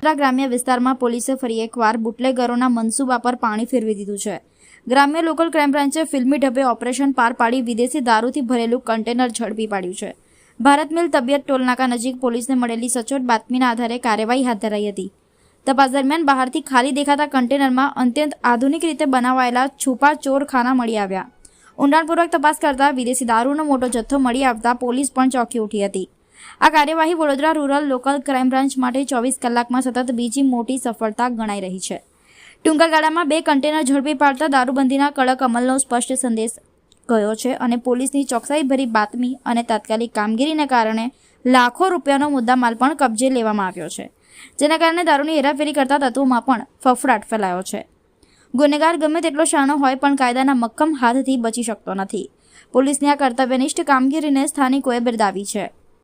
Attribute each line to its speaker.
Speaker 1: વડોદરા ગ્રામ્ય વિસ્તારમાં પોલીસે ફરી એકવાર બુટલેગરોના મનસૂબા પર પાણી ફેરવી દીધું છે। ગ્રામ્ય લોકલ ક્રાઇમ બ્રાન્ચે ફિલ્મી ઢબે ઓપરેશન પાર પાડી વિદેશી દારૂથી ભરેલું કન્ટેનર ઝડપી પાડ્યું છે। ભારત મિલ તબિયત ટોલનાકા નજીક પોલીસને મળેલી સચોટ બાતમીના આધારે કાર્યવાહી હાથ ધરાઈ હતી। તપાસ દરમિયાન બહારથી ખાલી દેખાતા કન્ટેનરમાં અત્યંત આધુનિક રીતે બનાવાયેલા છુપા ચોરખાના મળી આવ્યા। ઊંડાણપૂર્વક તપાસ કરતા વિદેશી દારૂનો મોટો જથ્થો મળી આવતા પોલીસ પણ ચોંકી ઉઠી હતી। આ કાર્યવાહી Vadodara rural local crime branch માટે 24 કલાકમાં સતત બીજી મોટી સફળતા ગણાઈ રહી છે। ટૂંકા ગાળામાં 2 કન્ટેનર ઝડપી પાડતા દારૂબંધીના કડક અમલનો સ્પષ્ટ સંદેશ ગયો છે અને પોલીસની ચોકસાઈભરી બાતમી અને તાત્કાલિક કામગીરીને કારણે લાખો રૂપિયાનો મુદ્દામાલ પણ કબજે લેવામાં આવ્યો છે, જેના કારણે દારૂની હેરાફેરી કરતા તત્વોમાં પણ ફફડાટ ફેલાયો છે। ગુનેગાર ગમે તેટલો શાણો હોય પણ કાયદાના મક્કમ હાથથી બચી શકતો નથી। પોલીસની આ કર્તવ્યનિષ્ઠ કામગીરીને સ્થાનિકોએ બિરદાવી છે।